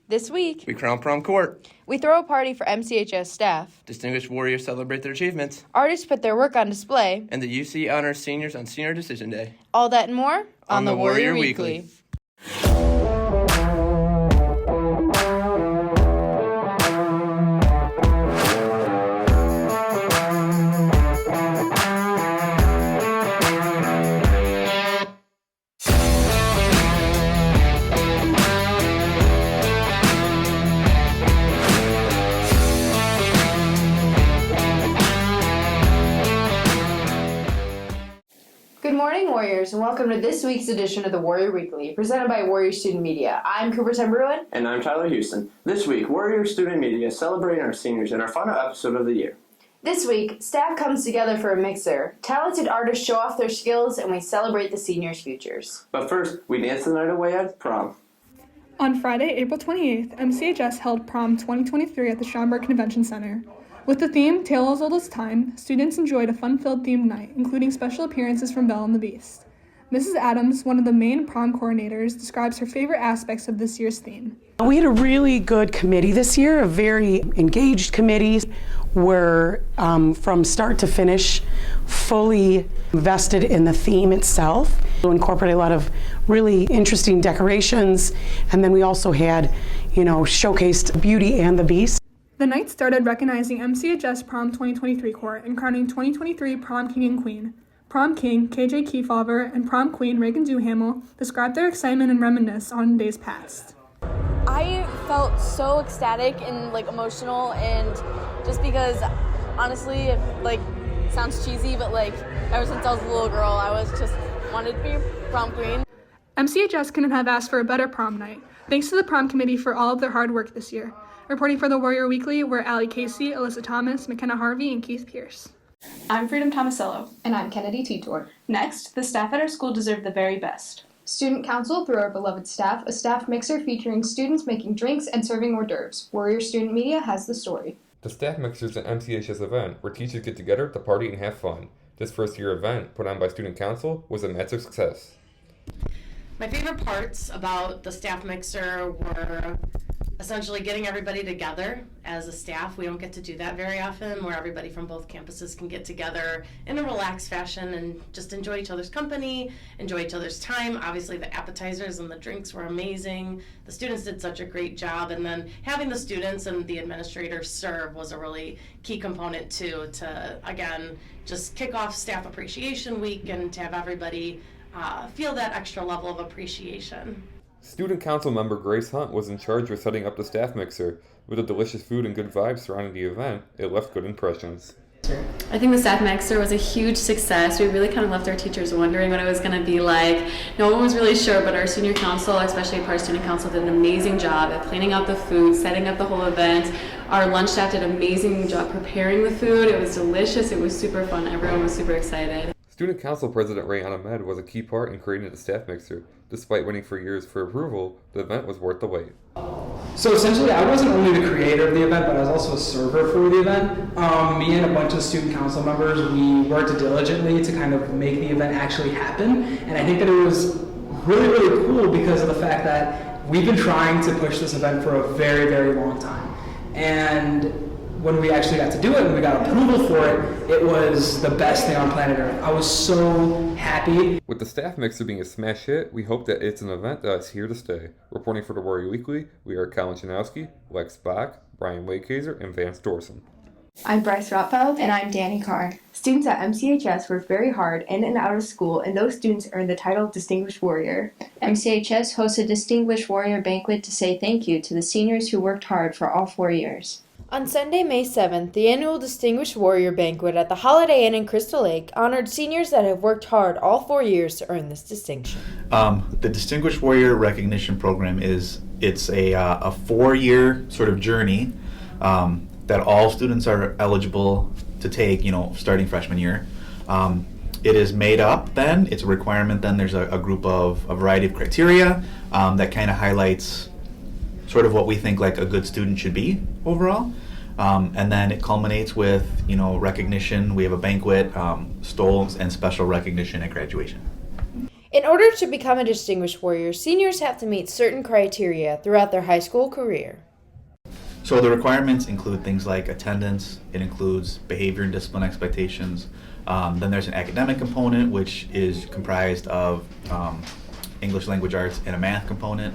This week, we crown prom court. we throw a party for MCHS staff. Distinguished warriors celebrate their achievements. Artists put their work on display. And the UC honors seniors on Senior Decision Day. All that and more On the Warrior Weekly. Good morning, Warriors, and welcome to this week's edition of the Warrior Weekly, presented by Warrior Student Media. I'm Cooper Temberwin. And I'm Tyler Houston. This week, Warrior Student Media is celebrating our seniors in our final episode of the year. This week, staff comes together for a mixer. Talented artists show off their skills, and we celebrate the seniors' futures. But first, we dance the night away at prom. On Friday, April 28th, MCHS held Prom 2023 at the Schaumburg Convention Center. With the theme, Tale as Old as Time, students enjoyed a fun-filled themed night, including special appearances from Belle and the Beast. Mrs. Adams, one of the main prom coordinators, describes her favorite aspects of this year's theme. We had a really good committee this year, a very engaged committee. We're, from start to finish, fully vested in the theme itself. We incorporated a lot of really interesting decorations, and then we also had, showcased Beauty and the Beast. The night started recognizing MCHS Prom 2023 court and crowning 2023 Prom King and Queen. Prom King, KJ Kefauver, and Prom Queen, Reagan Duhamel, described their excitement and reminisce on days past. I felt so ecstatic and emotional, and just because honestly it sounds cheesy, but ever since I was a little girl I was just wanted to be prom queen. MCHS couldn't have asked for a better prom night. Thanks to the prom committee for all of their hard work this year. Reporting for the Warrior Weekly were Allie Casey, Alyssa Thomas, McKenna Harvey, and Keith Pierce. I'm Freedom Tomasello. And I'm Kennedy Titor. Next, the staff at our school deserve the very best. Student Council through our beloved staff, a staff mixer featuring students making drinks and serving hors d'oeuvres. Warrior Student Media has the story. The staff mixer is an MCHS event where teachers get together to party and have fun. This first year event, put on by Student Council, was a massive success. My favorite parts about the staff mixer were essentially getting everybody together as a staff. We don't get to do that very often, where everybody from both campuses can get together in a relaxed fashion and just enjoy each other's company, enjoy each other's time. Obviously the appetizers and the drinks were amazing. The students did such a great job, and then having the students and the administrators serve was a really key component too, to again just kick off Staff Appreciation Week and to have everybody feel that extra level of appreciation. Student Council member Grace Hunt was in charge of setting up the staff mixer. With the delicious food and good vibes surrounding the event, it left good impressions. I think the staff mixer was a huge success. We really kind of left our teachers wondering what it was going to be like. No one was really sure, but our senior council, especially our student council, did an amazing job at planning out the food, setting up the whole event. Our lunch staff did an amazing job preparing the food. It was delicious. It was super fun. Everyone was super excited. Student Council President Ray Ahmed was a key part in creating the staff mixer. Despite waiting for years for approval, the event was worth the wait. So essentially, I wasn't only the creator of the event, but I was also a server for the event. Me and a bunch of student council members, we worked diligently to kind of make the event actually happen. And I think that it was really, really cool because of the fact that we've been trying to push this event for a very, very long time. And when we actually got to do it and we got approval for it, it was the best thing on planet Earth. I was so happy. With the staff mixer being a smash hit, we hope that it's an event that is here to stay. Reporting for the Warrior Weekly, we are Colin Janowski, Lex Bach, Brian Wakehauser, and Vance Dorson. I'm Bryce Rotfeld. And I'm Danny Carr. Students at MCHS work very hard in and out of school, and those students earned the title of Distinguished Warrior. MCHS hosts a Distinguished Warrior banquet to say thank you to the seniors who worked hard for all 4 years. On Sunday, May 7th, the annual Distinguished Warrior Banquet at the Holiday Inn in Crystal Lake honored seniors that have worked hard all 4 years to earn this distinction. The Distinguished Warrior Recognition Program it's a 4-year sort of journey that all students are eligible to take, starting freshman year. It is made up then, it's a requirement then, there's a group of a variety of criteria that kind of highlights sort of what we think like a good student should be overall. And then it culminates with, recognition. We have a banquet, stoles, and special recognition at graduation. In order to become a Distinguished Warrior, seniors have to meet certain criteria throughout their high school career. So the requirements include things like attendance, it includes behavior and discipline expectations. Then there's an academic component, which is comprised of English language arts and a math component.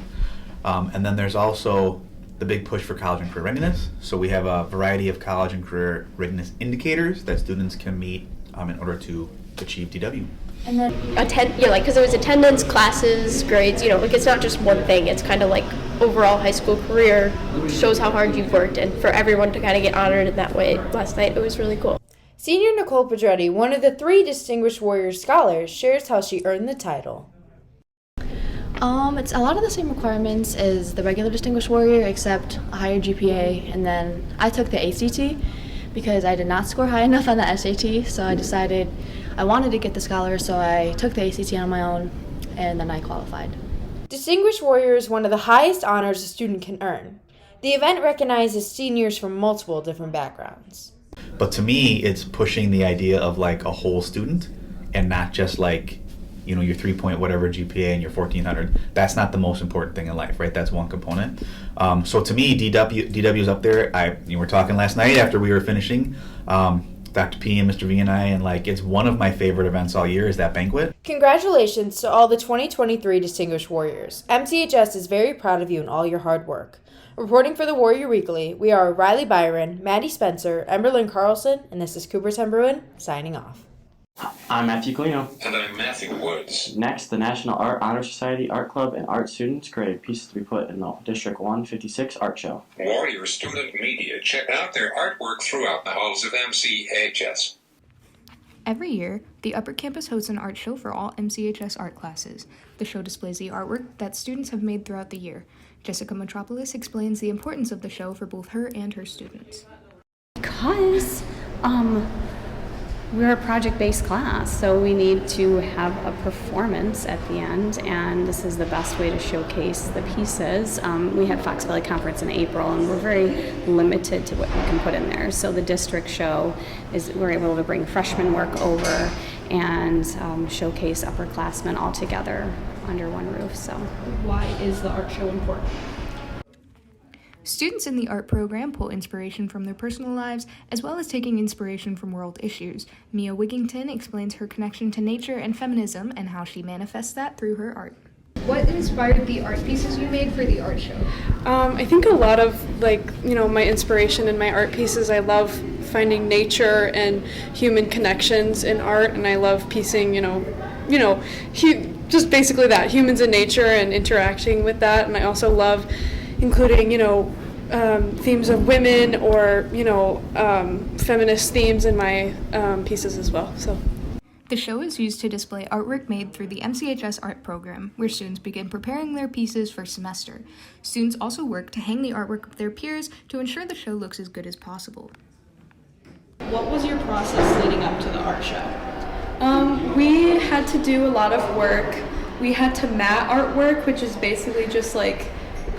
And then there's also the big push for college and career readiness. So we have a variety of college and career readiness indicators that students can meet in order to achieve DW. And then because it was attendance, classes, grades, like it's not just one thing. It's kind of like overall high school career, shows how hard you've worked, and for everyone to kind of get honored in that way last night, it was really cool. Senior Nicole Pedretti, one of the 3 Distinguished Warrior scholars, shares how she earned the title. It's a lot of the same requirements as the regular Distinguished Warrior, except a higher GPA, and then I took the ACT because I did not score high enough on the SAT, so I decided I wanted to get the scholar, so I took the ACT on my own, and then I qualified. Distinguished Warrior is one of the highest honors a student can earn. The event recognizes seniors from multiple different backgrounds. But to me, it's pushing the idea of like a whole student and not just like, your 3-point whatever GPA and your 1400. That's not the most important thing in life, right? That's one component. So to me, DW is up there. We were talking last night after we were finishing, Dr. P and Mr. V and I, and it's one of my favorite events all year is that banquet. Congratulations to all the 2023 Distinguished Warriors. MCHS is very proud of you and all your hard work. Reporting for the Warrior Weekly, we are Riley Byron, Maddie Spencer, Emberlyn Carlson, and this is Cooper Temberwin signing off. I'm Matthew Colino. And I'm Matthew Woods. Next, the National Art Honor Society Art Club and art students created pieces to be put in the District 156 art show. Warrior Student Media. Check out their artwork throughout the halls of MCHS. Every year, the Upper Campus hosts an art show for all MCHS art classes. The show displays the artwork that students have made throughout the year. Jessica Metropolis explains the importance of the show for both her and her students. Because we're a project-based class, so we need to have a performance at the end, and this is the best way to showcase the pieces. We had Fox Valley Conference in April, and we're very limited to what we can put in there. So the district show is we're able to bring freshman work over and showcase upperclassmen all together under one roof. So why is the art show important? Students in the art program pull inspiration from their personal lives, as well as taking inspiration from world issues. Mia Wigington explains her connection to nature and feminism and how she manifests that through her art. What inspired the art pieces you made for the art show? I think a lot of my inspiration in my art pieces, I love finding nature and human connections in art, and I love piecing, just basically that, humans and nature and interacting with that, and I also love including, themes of women or, feminist themes in my pieces as well. So. The show is used to display artwork made through the MCHS art program, where students begin preparing their pieces for semester. Students also work to hang the artwork of their peers to ensure the show looks as good as possible. What was your process leading up to the art show? We had to do a lot of work. We had to mat artwork, which is basically just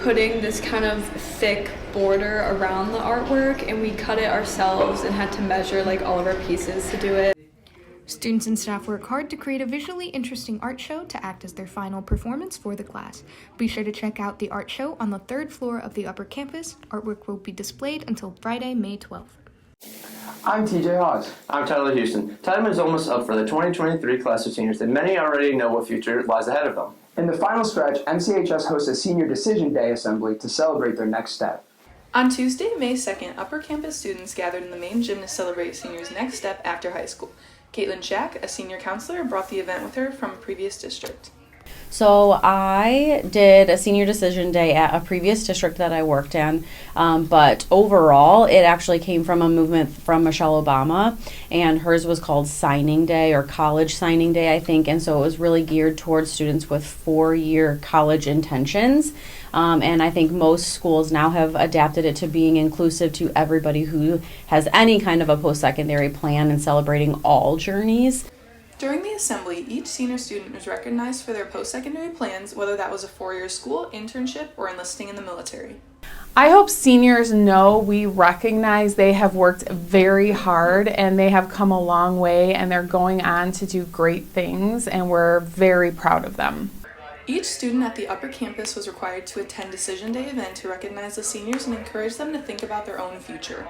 putting this kind of thick border around the artwork, and we cut it ourselves and had to measure all of our pieces to do it. Students and staff work hard to create a visually interesting art show to act as their final performance for the class. Be sure to check out the art show on the 3rd floor of the upper campus. Artwork will be displayed until Friday, May 12th. I'm TJ Hawes. I'm Tyler Houston. Time is almost up for the 2023 class of seniors, and many already know what future lies ahead of them. In the final stretch, MCHS hosts a Senior Decision Day assembly to celebrate their next step. On Tuesday, May 2nd, upper campus students gathered in the main gym to celebrate seniors' next step after high school. Caitlin Shack, a senior counselor, brought the event with her from a previous district. So I did a senior decision day at a previous district that I worked in, but overall it actually came from a movement from Michelle Obama, and hers was called Signing Day or College Signing Day, I think, and so it was really geared towards students with 4-year college intentions. And I think most schools now have adapted it to being inclusive to everybody who has any kind of a post-secondary plan and celebrating all journeys. During the assembly, each senior student was recognized for their post-secondary plans, whether that was a 4-year school, internship, or enlisting in the military. I hope seniors know we recognize they have worked very hard and they have come a long way and they're going on to do great things, and we're very proud of them. Each student at the upper campus was required to attend Decision Day event to recognize the seniors and encourage them to think about their own future.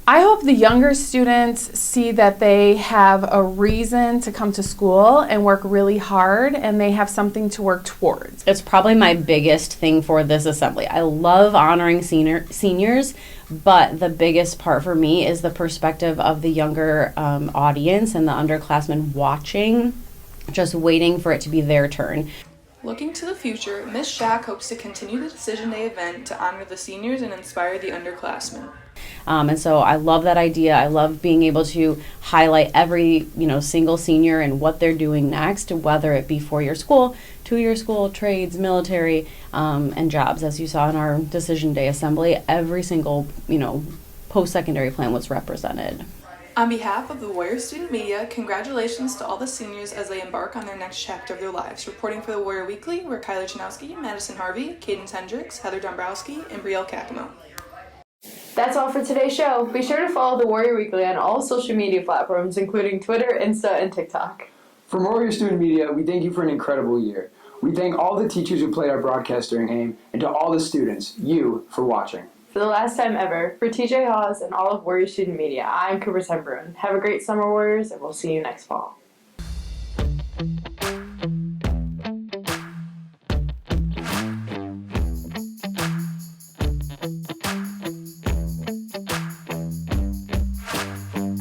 I hope the younger students see that they have a reason to come to school and work really hard and they have something to work towards. It's probably my biggest thing for this assembly. I love honoring seniors, but the biggest part for me is the perspective of the younger audience and the underclassmen watching, just waiting for it to be their turn. Looking to the future, Ms. Shack hopes to continue the Decision Day event to honor the seniors and inspire the underclassmen. And so I love that idea. I love being able to highlight every, single senior and what they're doing next, whether it be 4-year school, 2-year school, trades, military, and jobs. As you saw in our Decision Day assembly, every single, post-secondary plan was represented. On behalf of the Warrior Student Media, congratulations to all the seniors as they embark on their next chapter of their lives. Reporting for the Warrior Weekly, we're Kyler Chanowski, Madison Harvey, Cadence Hendricks, Heather Dombrowski, and Brielle Kakamo. That's all for today's show. Be sure to follow the Warrior Weekly on all social media platforms, including Twitter, Insta, and TikTok. From Warrior Student Media, we thank you for an incredible year. We thank all the teachers who played our broadcast during AIM, and to all the students, you, for watching. For the last time ever, for TJ Hawes and all of Warrior Student Media, I'm Cooper Sembrun. Have a great summer, Warriors, and we'll see you next fall.